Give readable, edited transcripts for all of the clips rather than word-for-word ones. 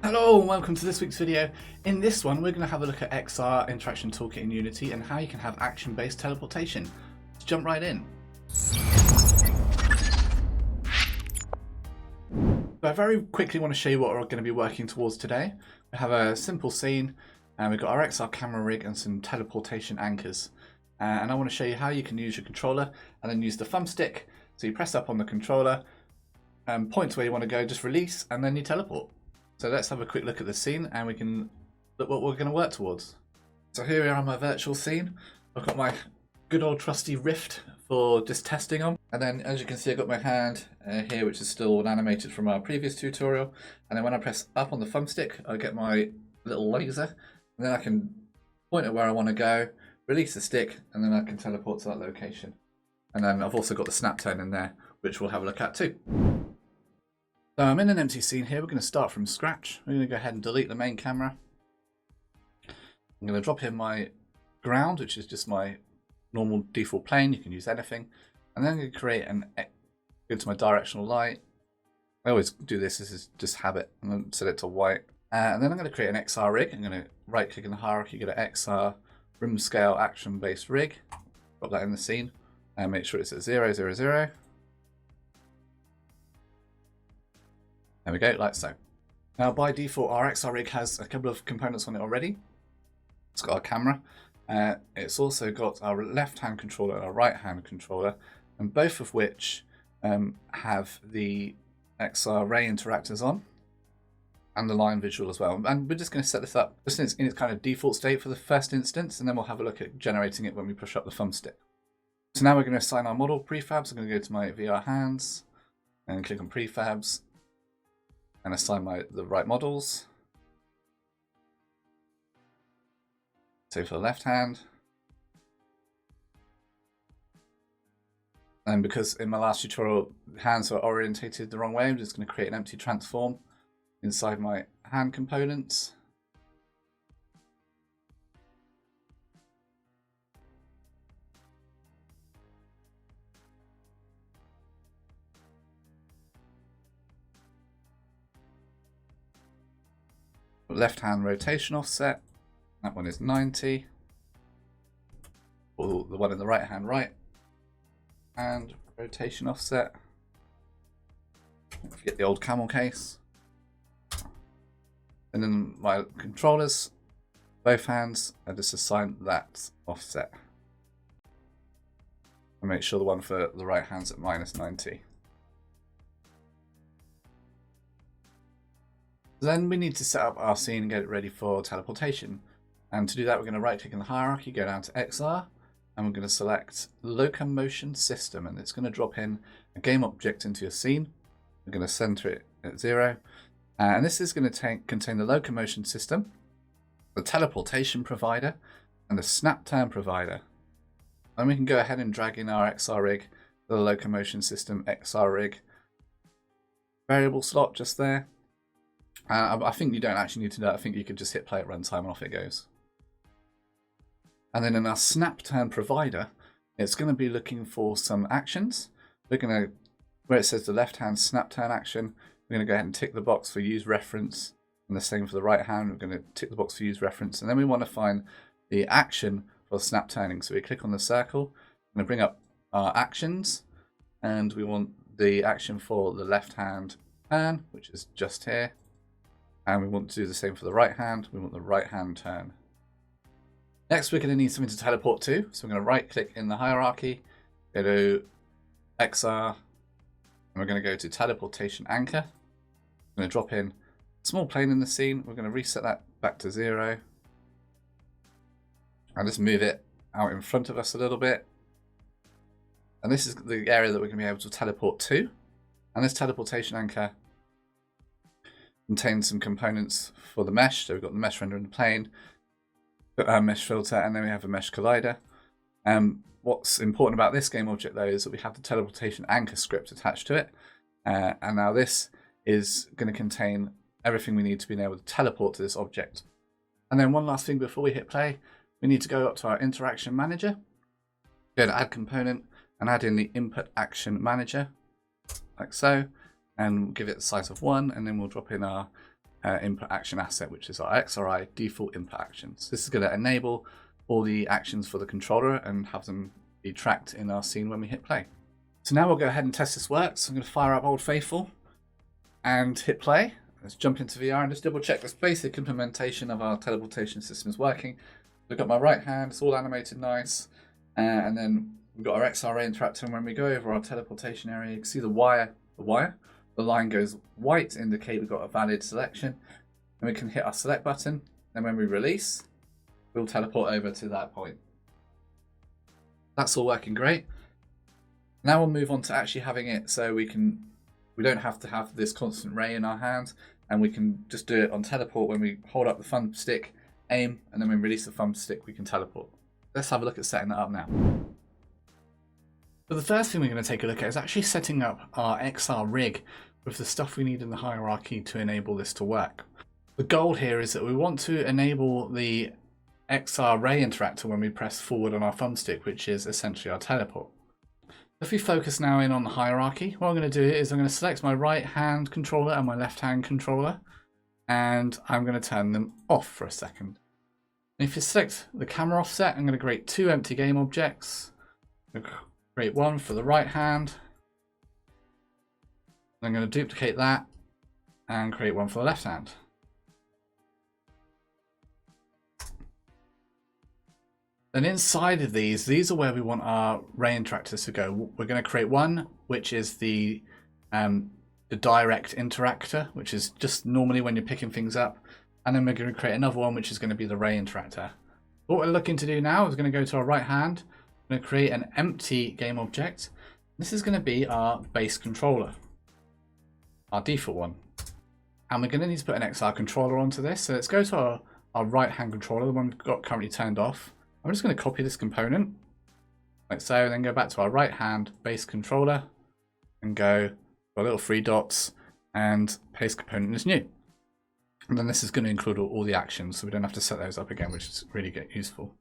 Hello and welcome to this week's video. In this one we're going to have a look at XR Interaction Toolkit in Unity and how you can have action-based teleportation. Let's jump right in. So I very quickly want to show you what we're going to be working towards today. We have a simple scene and we've got our XR camera rig and some teleportation anchors. And I want to show you how you can use your controller and then use the thumbstick. So you press up on the controller and point to where you want to go, just release, and then you teleport. So let's have a quick look at the scene and we can look what we're going to work towards. So here we are on my virtual scene. I've got my good old trusty Rift for just testing on. And then as you can see, I've got my hand here, which is still animated from our previous tutorial. And then when I press up on the thumbstick, I get my little laser. And then I can point at where I want to go, release the stick, and then I can teleport to that location. And then I've also got the snap turn in there, which we'll have a look at too. So I'm in an empty scene here. We're going to start from scratch. We're going to go ahead and delete the main camera. I'm going to drop in my ground, which is just my normal default plane. You can use anything. And then I'm going to create go to my directional light. I always do this. This is just habit. I'm going to set it to white. And then I'm going to create an XR rig. I'm going to right click in the hierarchy, go to XR room scale action based rig. Drop that in the scene and make sure it's at 0, 0, 0. There we go, like so. Now by default, our XR rig has a couple of components on it already. It's got our camera. It's also got our left-hand controller and our right-hand controller, and both of which have the XR ray interactors on, and the line visual as well. And we're just going to set this up just in its kind of default state for the first instance, and then we'll have a look at generating it when we push up the thumbstick. So now we're going to assign our model prefabs. I'm going to go to my VR hands and click on prefabs. And assign the right models. So for the left hand. And because in my last tutorial, hands were orientated the wrong way, I'm just going to create an empty transform inside my hand components. Left hand rotation offset, that one is 90. Or the one in the right hand right. And rotation offset. Don't forget the old camel case. And then my controllers, both hands, I just assign that offset. And make sure the one for the right hand's at -90. Then we need to set up our scene and get it ready for teleportation. And to do that, we're going to right click in the hierarchy, go down to XR, and we're going to select Locomotion System, and it's going to drop in a game object into your scene. We're going to center it at 0. And this is going to contain the Locomotion System, the teleportation provider, and the snap turn provider. And we can go ahead and drag in our XR rig, the Locomotion System XR rig variable slot just there. I think you don't actually need to do that. I think you could just hit play at runtime and off it goes. And then in our snap turn provider, it's going to be looking for some actions. We're going to, where it says the left hand snap turn action, we're going to go ahead and tick the box for use reference. And the same for the right hand, we're going to tick the box for use reference. And then we want to find the action for snap turning. So we click on the circle, I'm going to bring up our actions, and we want the action for the left hand turn, which is just here. And we want to do the same for the right hand. We want the right hand turn. Next, we're going to need something to teleport to. So we're going to right click in the hierarchy, go to XR, and we're going to go to teleportation anchor. I'm going to drop in a small plane in the scene. We're going to reset that back to 0. And just move it out in front of us a little bit. And this is the area that we're going to be able to teleport to. And this teleportation anchor contains some components for the mesh. So we've got the mesh render in the plane, a mesh filter, and then we have a mesh collider. What's important about this game object though is that we have the teleportation anchor script attached to it. And now this is going to contain everything we need to be able to teleport to this object. And then one last thing before we hit play, we need to go up to our interaction manager, go to add component and add in the input action manager, like so. And give it the size of 1, and then we'll drop in our input action asset, which is our XRI default input actions. This is going to enable all the actions for the controller and have them be tracked in our scene when we hit play. So now we'll go ahead and test this works. I'm going to fire up Old Faithful and hit play. Let's jump into VR and just double check this basic implementation of our teleportation system is working. We've got my right hand, it's all animated nice. And then we've got our XRA interactor, and when we go over our teleportation area, you can see the line goes white to indicate we've got a valid selection. And we can hit our select button, and when we release, we'll teleport over to that point. That's all working great. Now we'll move on to actually having it so we don't have to have this constant ray in our hands, and we can just do it on teleport. When we hold up the thumbstick, aim, and then when we release the thumbstick, we can teleport. Let's have a look at setting that up now. So the first thing we're going to take a look at is actually setting up our XR rig with the stuff we need in the hierarchy to enable this to work. The goal here is that we want to enable the XR ray interactor when we press forward on our thumbstick, which is essentially our teleport. If we focus now in on the hierarchy, what I'm going to do is I'm going to select my right hand controller and my left hand controller, and I'm going to turn them off for a second. And if you select the camera offset, I'm going to create two empty game objects. I'm going to create one for the right hand. I'm going to duplicate that and create one for the left hand. And inside of these are where we want our ray interactors to go. We're going to create one, which is the direct interactor, which is just normally when you're picking things up. And then we're going to create another one, which is going to be the ray interactor. What we're looking to do now is going to go to our right hand. We're going to create an empty game object. This is going to be our base controller, our default one. And we're going to need to put an XR controller onto this. So let's go to our right hand controller, the one we've got currently turned off. I'm just going to copy this component like so, then go back to our right hand base controller and go for little three dots and paste component as new. And then this is going to include all the actions, so we don't have to set those up again, which is really useful.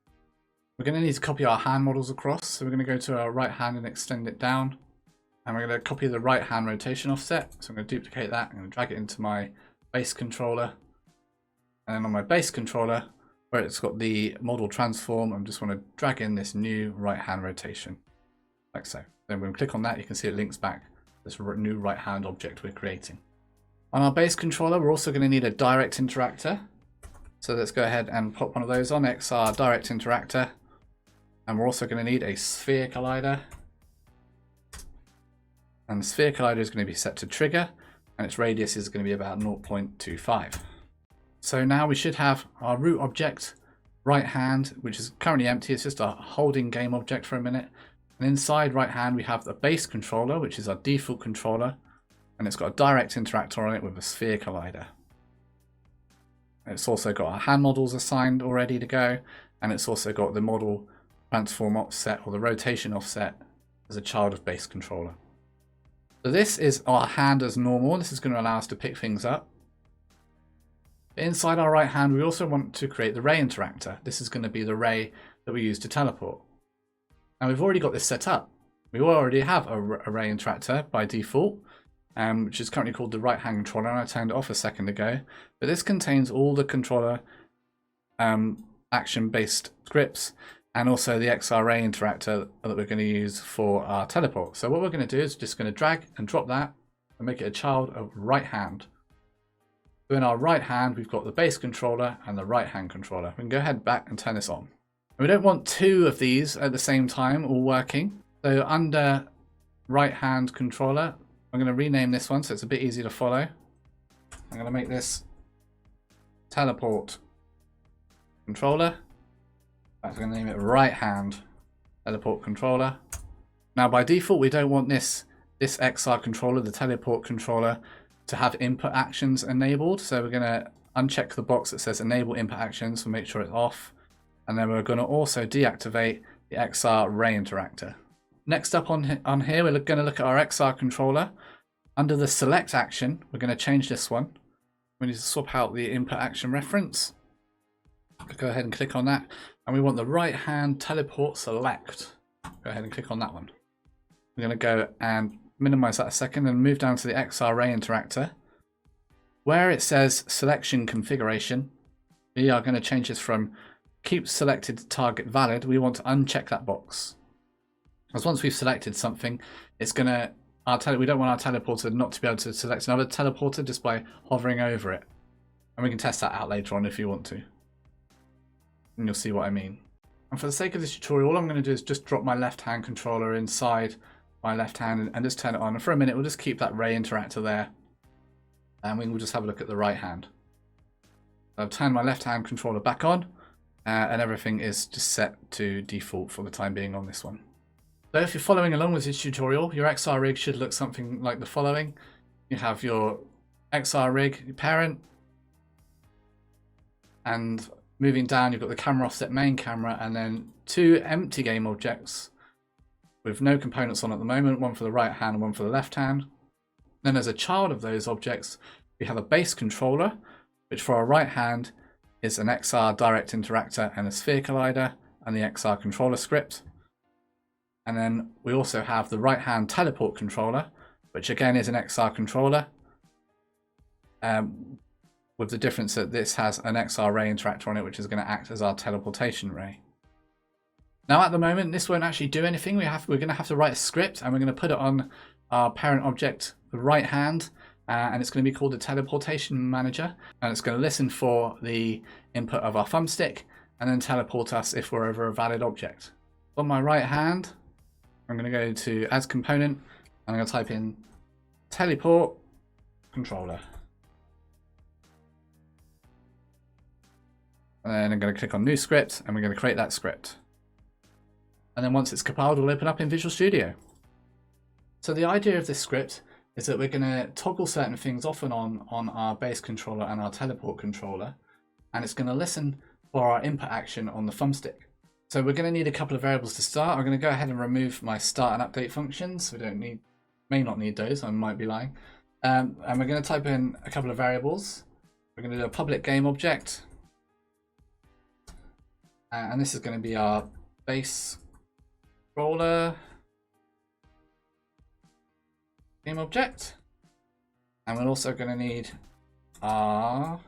We're going to need to copy our hand models across, so we're going to go to our right hand and extend it down. And we're going to copy the right hand rotation offset, so I'm going to duplicate that. I'm going to drag it into my base controller. And then on my base controller, where it's got the model transform, I just want to drag in this new right hand rotation, like so. Then when we click on that, you can see it links back this new right hand object we're creating. On our base controller, we're also going to need a direct interactor. So let's go ahead and pop one of those on, XR direct interactor. And we're also going to need a sphere collider. And the sphere collider is going to be set to trigger, and its radius is going to be about 0.25. So now we should have our root object, right hand, which is currently empty. It's just a holding game object for a minute. And inside right hand, we have the base controller, which is our default controller. And it's got a direct interactor on it with a sphere collider. It's also got our hand models assigned all ready to go. And it's also got the model transform offset or the rotation offset as a child of base controller. So this is our hand as normal. This is going to allow us to pick things up. Inside our right hand, we also want to create the ray interactor. This is going to be the ray that we use to teleport. Now we've already got this set up. We already have a ray interactor by default, which is currently called the right hand controller, and I turned it off a second ago. But this contains all the controller action-based scripts and also the XR ray interactor that we're going to use for our teleport. So what we're going to do is just going to drag and drop that and make it a child of right hand. So in our right hand, we've got the base controller and the right hand controller. We can go ahead back and turn this on. We don't want two of these at the same time all working. So under right hand controller, I'm going to rename this one so it's a bit easier to follow. I'm going to make this teleport controller. I'm going to name it right hand teleport controller. Now by default, we don't want this XR controller, the teleport controller, to have input actions enabled. So we're going to uncheck the box that says enable input actions to make sure it's off. And then we're going to also deactivate the XR ray interactor. Next up on here, we're going to look at our XR controller. Under the select action, we're going to change this one. We need to swap out the input action reference. Go ahead and click on that. And we want the right hand teleport select. Go ahead and click on that one. We're going to go and minimize that a second and move down to the XR ray interactor. Where it says selection configuration, we are going to change this from keep selected target valid. We want to uncheck that box. Because once we've selected something, it's going to, we don't want our teleporter not to be able to select another teleporter just by hovering over it. And we can test that out later on if you want to. And you'll see what I mean. And for the sake of this tutorial, all I'm going to do is just drop my left-hand controller inside my left hand and just turn it on. And for a minute, we'll just keep that ray interactor there. And we will just have a look at the right hand. I've turned my left-hand controller back on. And everything is just set to default for the time being on this one. So if you're following along with this tutorial, your XR rig should look something like the following. You have your XR rig, your parent, and moving down you've got the camera offset main camera, and then two empty game objects with no components on at the moment, one for the right hand and one for the left hand. Then as a child of those objects, we have a base controller, which for our right hand is an XR direct interactor and a sphere collider and the XR controller script. And then we also have the right hand teleport controller, which again is an XR controller, with the difference that this has an XR ray interactor on it, which is going to act as our teleportation ray. Now at the moment, this won't actually do anything. We're going to have to write a script, and we're going to put it on our parent object, the right hand, and it's going to be called the teleportation manager, and it's going to listen for the input of our thumbstick and then teleport us if we're over a valid object. On my right hand, I'm going to go to As Component, and I'm going to type in Teleport Controller. And then I'm going to click on New Script, and we're going to create that script. And then once it's compiled, we'll open up in Visual Studio. So the idea of this script is that we're going to toggle certain things off and on our base controller and our teleport controller, and it's going to listen for our input action on the thumbstick. So we're going to need a couple of variables to start. I'm going to go ahead and remove my start and update functions. We may not need those, I might be lying. And we're going to type in a couple of variables. We're going to do a public game object, and this is going to be our base controller game object, and we're also going to need our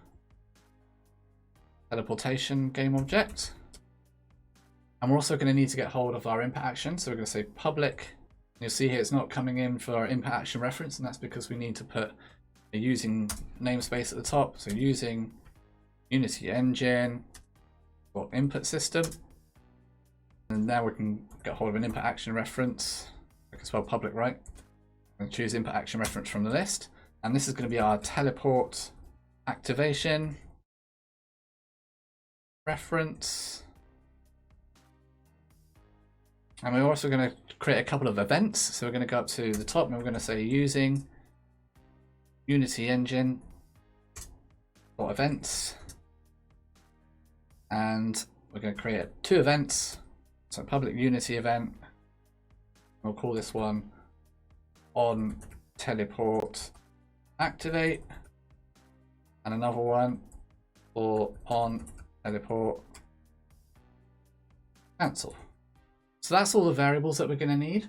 teleportation game object, and we're also going to need to get hold of our input action. So we're going to say public. You'll see here it's not coming in for our input action reference, and that's because we need to put a using namespace at the top. So using Unity Engine or input system, and now we can get hold of an input action reference. I can spell public right. And choose input action reference from the list, and this is going to be our teleport activation reference. And we're also going to create a couple of events. So we're going to go up to the top, and we're going to say using Unity Engine for events, and we're going to create two events. So public Unity event, we'll call this one on teleport activate, and another one for on teleport cancel. So that's all the variables that we're going to need.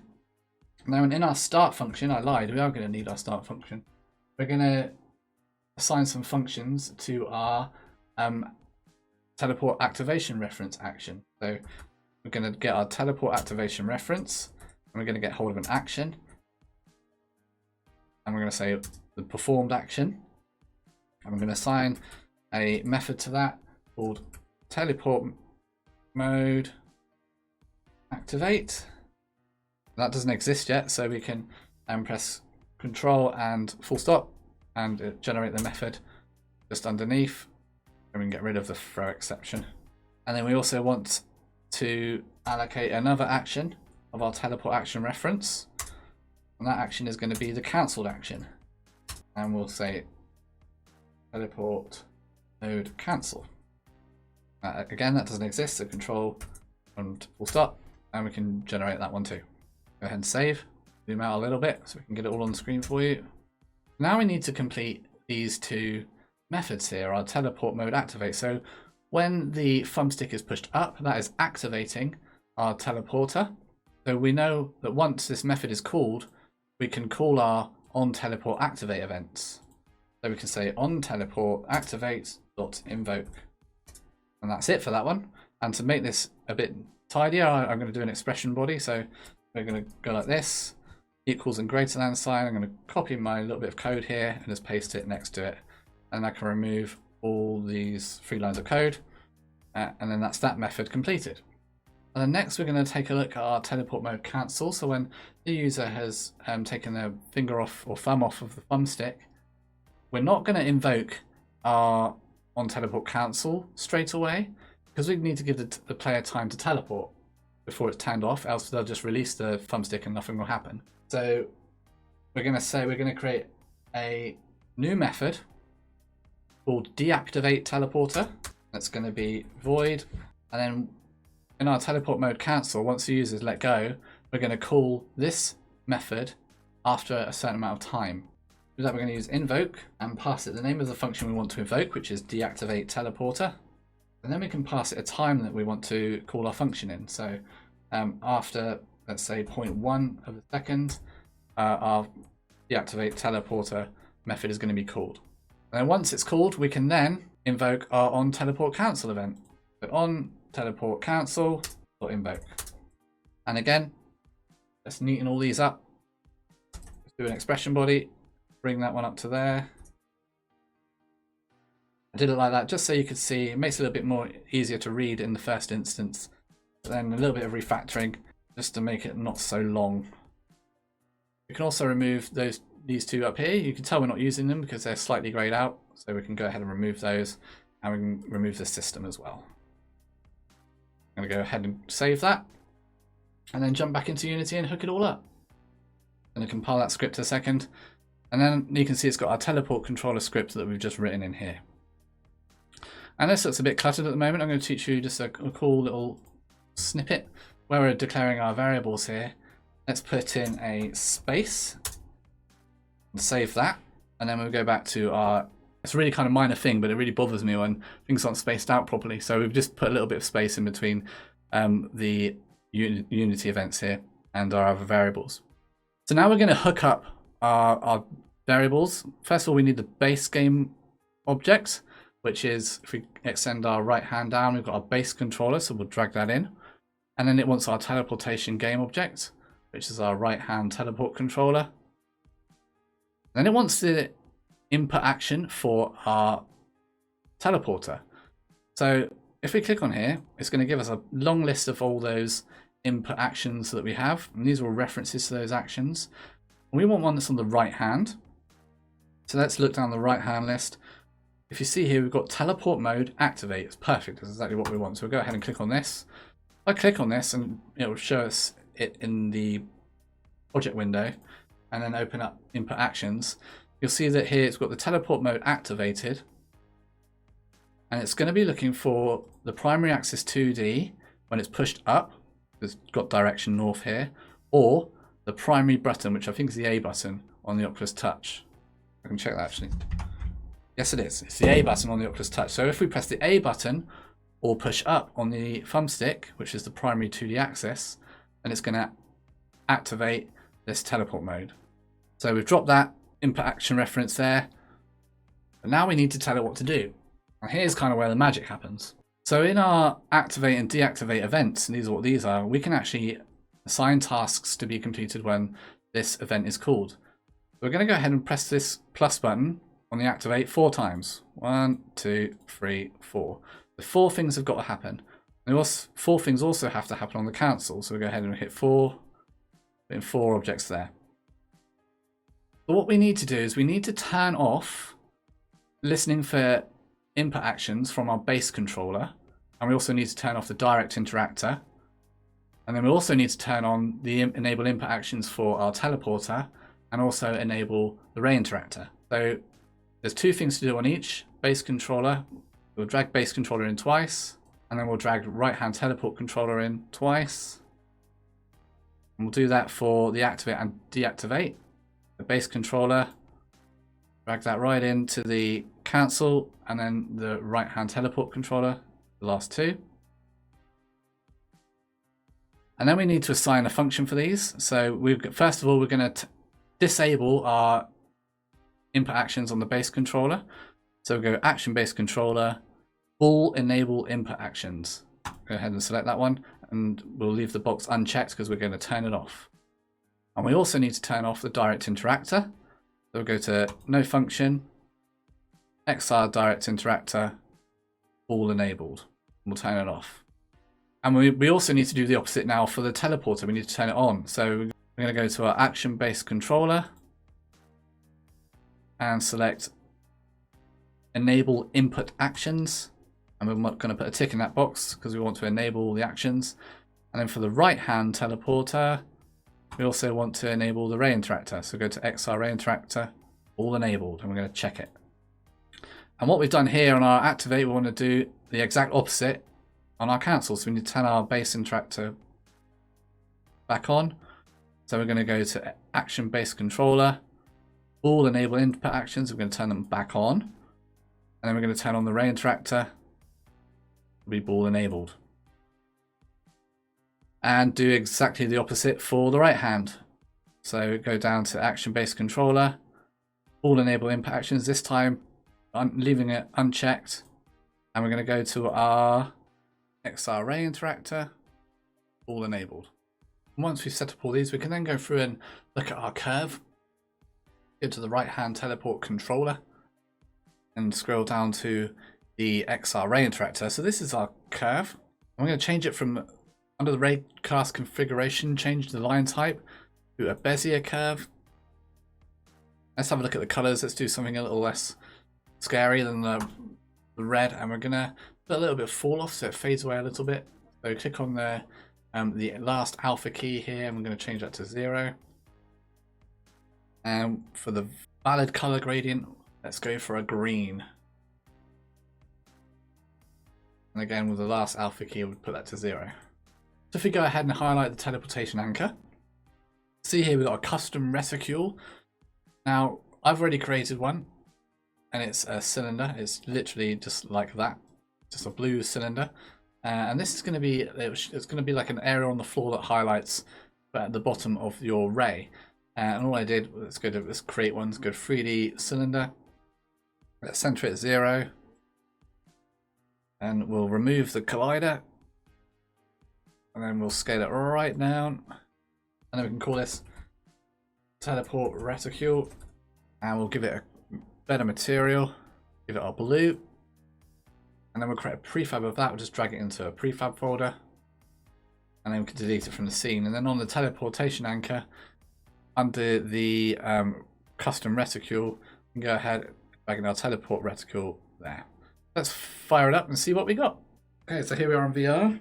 Now in our start function, I lied, we are going to need our start function. We're going to assign some functions to our teleport activation reference action. So we're going to get our teleport activation reference, and we're going to get hold of an action. And we're going to say the performed action, and we're going to assign a method to that called teleport mode activate. That doesn't exist yet, so we can press Control and full stop and generate the method just underneath, and we can get rid of the throw exception. And then we also want to allocate another action of our teleport action reference, and that action is going to be the cancelled action, and we'll say teleport node cancel. Again, that doesn't exist, so Control and full stop, and we can generate that one too. Go ahead and save, zoom out a little bit so we can get it all on the screen for you. Now we need to complete these two methods here, our teleport mode activate. So when the thumbstick is pushed up, that is activating our teleporter. So we know that once this method is called, we can call our on teleport activate events. So we can say on teleport activate dot invoke, and that's it for that one. And to make this a bit tidier, I'm going to do an expression body. So we're going to go like this, equals and greater than sign. I'm going to copy my little bit of code here and just paste it next to it, and I can remove all these 3 lines of code, and then that's that method completed. And then next we're going to take a look at our teleport mode cancel. So when the user has taken their finger off or thumb off of the thumbstick, we're not going to invoke our on teleport cancel straight away, because we need to give the player time to teleport before it's turned off, else they'll just release the thumbstick and nothing will happen. So we're going to create a new method called deactivate teleporter. That's going to be void, and then in our teleport mode cancel, once the user's let go, we're going to call this method after a certain amount of time. To do that, we're going to use invoke and pass it the name of the function we want to invoke, which is deactivate teleporter. And then we can pass it a time that we want to call our function in. So after, let's say, 0.1 of a second, our deactivate teleporter method is going to be called. And then once it's called, we can then invoke our on teleport cancel event. So on teleport cancel dot invoke. And again, let's neaten all these up. Let's do an expression body, bring that one up to there. I did it like that just so you could see. It makes it a little bit more easier to read in the first instance. But then a little bit of refactoring just to make it not so long. We can also remove these 2 up here. You can tell we're not using them because they're slightly grayed out. So we can go ahead and remove those, and we can remove the system as well. I'm going to go ahead and save that, and then jump back into Unity and hook it all up. I'm going to compile that script a second, and then you can see it's got our teleport controller script that we've just written in here. And this looks a bit cluttered at the moment. I'm going to teach you just a cool little snippet where we're declaring our variables here. Let's put in a space and save that, and then we'll go back to our, it's a really kind of minor thing, but it really bothers me when things aren't spaced out properly. So we've just put a little bit of space in between the Unity events here and our other variables. So now we're going to hook up our variables. First of all, we need the base game object, which is, if we extend our right hand down, we've got our base controller, so we'll drag that in. And then it wants our teleportation game object, which is our right hand teleport controller. Then it wants the input action for our teleporter. So if we click on here, it's going to give us a long list of all those input actions that we have, and these are all references to those actions. And we want one that's on the right hand. So let's look down the right hand list. If you see here, we've got teleport mode activate. It's perfect. That's exactly what we want. So we'll go ahead and click on this. I click on this and it will show us it in the project window, and then open up input actions. You'll see that here it's got the teleport mode activated, and it's going to be looking for the primary axis 2D when it's pushed up. It's got direction north here, or the primary button, which I think is the A button on the Oculus Touch. I can check that actually. Yes, it is. It's the A button on the Oculus Touch. So if we press the A button or push up on the thumbstick, which is the primary 2D axis, then it's going to activate this teleport mode. So we've dropped that input action reference there, but now we need to tell it what to do. And here's kind of where the magic happens. So in our activate and deactivate events, and these are what these are, we can actually assign tasks to be completed when this event is called. So we're going to go ahead and press this plus button on the activate 4 times. 1, 2, 3, 4. The 4 things have got to happen. And also, 4 things also have to happen on the cancel. So we'll go ahead and hit 4, put in 4 objects there. But what we need to do is we need to turn off listening for input actions from our base controller. And we also need to turn off the direct interactor. And then we also need to turn on the enable input actions for our teleporter, and also enable the ray interactor. So there's 2 things to do on each. Base controller, we'll drag base controller in twice, and then we'll drag right hand teleport controller in twice. And we'll do that for the activate and deactivate. The base controller, drag that right into the cancel, and then the right hand teleport controller, the last 2. And then we need to assign a function for these. So first of all, we're going to disable our input actions on the base controller. So we'll go action base controller, all enable input actions. Go ahead and select that one, and we'll leave the box unchecked because we're going to turn it off. And we also need to turn off the direct interactor. So we'll go to no function, XR direct interactor, all enabled. We'll turn it off. And we also need to do the opposite now for the teleporter. We need to turn it on. So we're going to go to our action based controller and select enable input actions. And we're going to put a tick in that box because we want to enable all the actions. And then for the right hand teleporter, we also want to enable the ray interactor. So go to XR ray interactor, all enabled, and we're going to check it. And what we've done here on our activate, we want to do the exact opposite on our cancel. So we need to turn our base interactor back on. So we're going to go to action based controller, all enable input actions. We're going to turn them back on. And then we're going to turn on the ray interactor, be ball enabled. And do exactly the opposite for the right hand. So go down to action based controller, all enable input actions, this time leaving it unchecked. And we're going to go to our XR ray interactor, all enabled. And once we've set up all these, we can then go through and look at our curve. Go to the right hand teleport controller and scroll down to the XR ray interactor. So this is our curve. I'm going to change it from under the ray class configuration, change the line type to a Bezier curve. Let's have a look at the colors. Let's do something a little less scary than the red, and we're going to put a little bit of fall off so it fades away a little bit. So click on the last alpha key here, and we're going to change that to 0. And for the valid color gradient, let's go for a green. And again, with the last alpha key, we'll put that to 0. So if we go ahead and highlight the teleportation anchor, see here we've got a custom reticule. Now, I've already created one, and it's a cylinder. It's literally just like that, just a blue cylinder. And this is going to be, it's going to be like an area on the floor that highlights at the bottom of your ray. And all I did, let's create one. Let's go 3D cylinder. Let's center it at 0. And we'll remove the collider. And then we'll scale it right down. And then we can call this teleport reticule. And we'll give it a better material. Give it our blue. And then we'll create a prefab of that. We'll just drag it into a prefab folder. And then we can delete it from the scene. And then on the teleportation anchor, under the custom reticule, we can go ahead and drag in our teleport reticule there. Let's fire it up and see what we got. Okay, so here we are on VR. You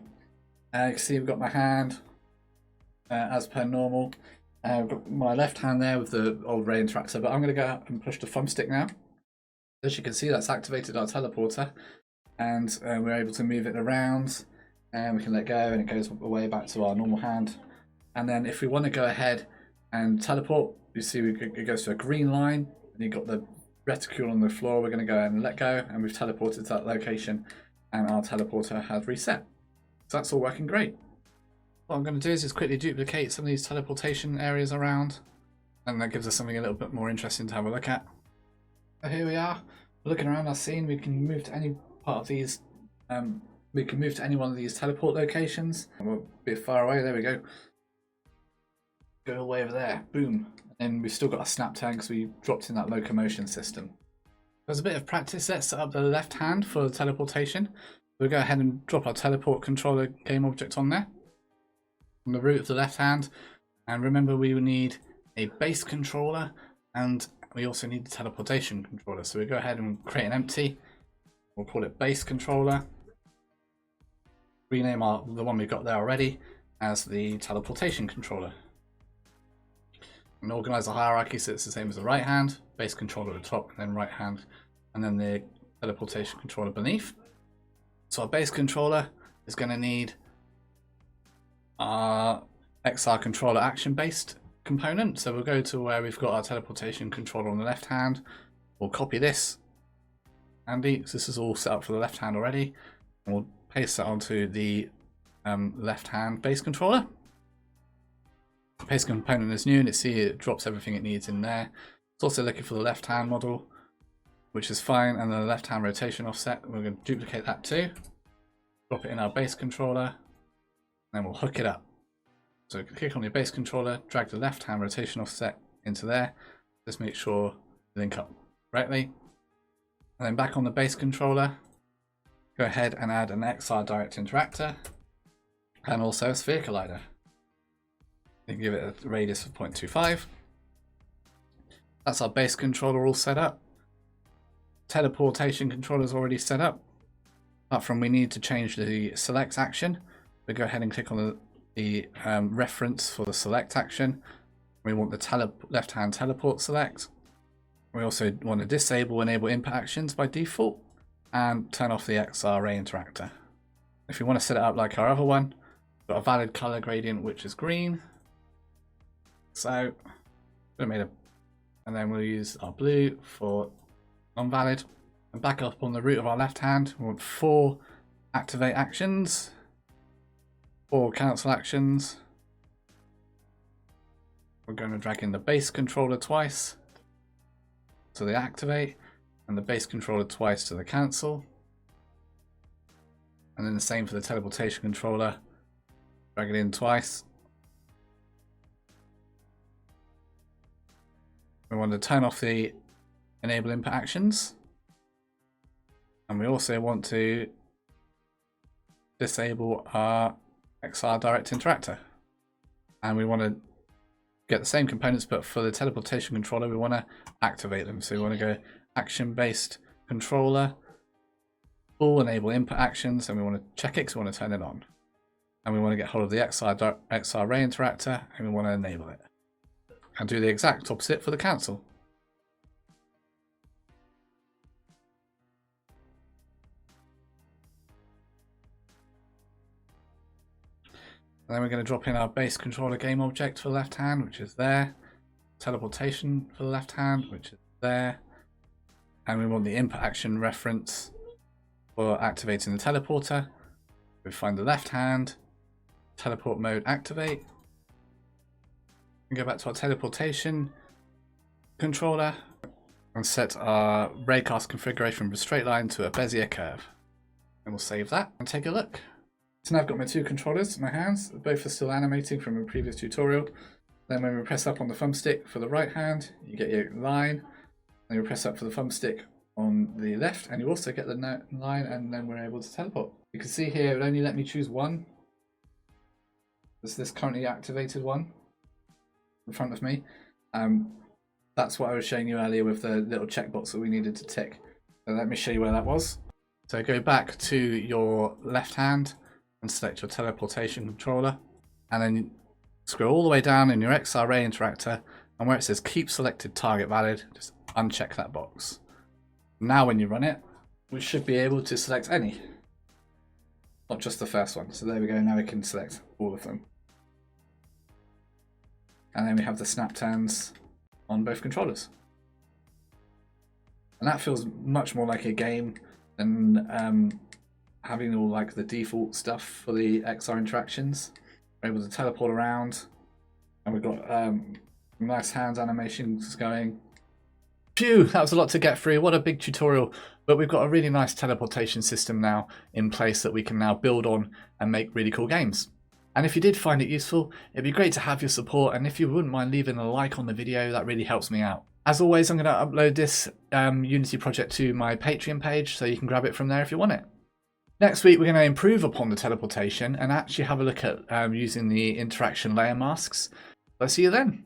can see we've got my hand as per normal. I've got my left hand there with the old ray interactor, but I'm going to go up and push the thumbstick now. As you can see, that's activated our teleporter, and we're able to move it around, and we can let go, and it goes away back to our normal hand. And then if we want to go ahead and teleport, you see it goes to a green line, and you've got the reticule on the floor. We're going to go ahead and let go, and we've teleported to that location, and our teleporter has reset. So that's all working great. What I'm going to do is just quickly duplicate some of these teleportation areas around, and that gives us something a little bit more interesting to have a look at. So here we are, we're looking around our scene. We can move to any part of these, we can move to any one of these teleport locations. And we're a bit far away, there we go. Go away over there, boom. And we've still got a snap turn because we dropped in that locomotion system. There's a bit of practice. Let's set up the left hand for the teleportation. We'll go ahead and drop our teleport controller game object on there, on the root of the left hand. And remember, we will need a base controller, and we also need the teleportation controller. So we go ahead and create an empty. We'll call it base controller. Rename the one we've got there already as the teleportation controller. And organize the hierarchy so it's the same as the right hand, base controller at the top, and then right hand, and then the teleportation controller beneath. So our base controller is going to need our XR controller action based component. So we'll go to where we've got our teleportation controller on the left hand. We'll copy this, Andy, so this is all set up for the left hand already, and we'll paste that onto the left hand base controller. The base component is new, and it drops everything it needs in there. It's also looking for the left hand model, which is fine, and the left hand rotation offset. We're going to duplicate that too. Drop it in our base controller, and then we'll hook it up. So click on your base controller, drag the left hand rotation offset into there. Just make sure you link up correctly. And then back on the base controller, go ahead and add an XR direct interactor and also a sphere collider. You can give it a radius of 0.25. That's our base controller all set up. Teleportation controller is already set up. Apart from we need to change the select action. We go ahead and click on the reference for the select action. We want the left hand teleport select. We also want to disable enable input actions by default and turn off the XR ray interactor. If you want to set it up like our other one, we've got a valid color gradient which is green. So and then we'll use our blue for non-valid. And back up on the root of our left hand, we want 4 activate actions, 4 cancel actions. We're going to drag in the base controller twice to the activate and the base controller twice to the cancel. And then the same for the teleportation controller. Drag it in twice. We want to turn off the enable input actions. And we also want to disable our XR direct interactor. And we want to get the same components, but for the teleportation controller, we want to activate them. So we want to go action-based controller, full enable input actions, and we want to check it because we want to turn it on. And we want to get hold of the XR ray interactor, and we want to enable it. And do the exact opposite for the cancel. And then we're going to drop in our base controller game object for the left hand, which is there. Teleportation for the left hand, which is there. And we want the input action reference for activating the teleporter. We find the left hand, teleport mode activate. We go back to our teleportation controller and set our raycast configuration from a straight line to a Bezier curve. And we'll save that and take a look. So now I've got my 2 controllers in my hands. Both are still animating from a previous tutorial. Then when we press up on the thumbstick for the right hand, you get your line. Then you press up for the thumbstick on the left, and you also get the line, and then we're able to teleport. You can see here it only let me choose one. There's this currently activated one in front of me. That's what I was showing you earlier with the little checkbox that we needed to tick. So let me show you where that was. So go back to your left hand and select your teleportation controller, and then scroll all the way down in your XR ray interactor, and where it says keep selected target valid, just uncheck that box. Now when you run it, we should be able to select any, not just the first one. So there we go, now we can select all of them. And then we have the snap turns on both controllers. And that feels much more like a game than having all like the default stuff for the XR interactions. We're able to teleport around, and we've got nice hands animations going. Phew, that was a lot to get through. What a big tutorial. But we've got a really nice teleportation system now in place that we can now build on and make really cool games. And if you did find it useful, it'd be great to have your support, and if you wouldn't mind leaving a like on the video, that really helps me out. As always, I'm going to upload this Unity project to my Patreon page, so you can grab it from there if you want it. Next week, we're going to improve upon the teleportation and actually have a look at using the interaction layer masks. I'll see you then.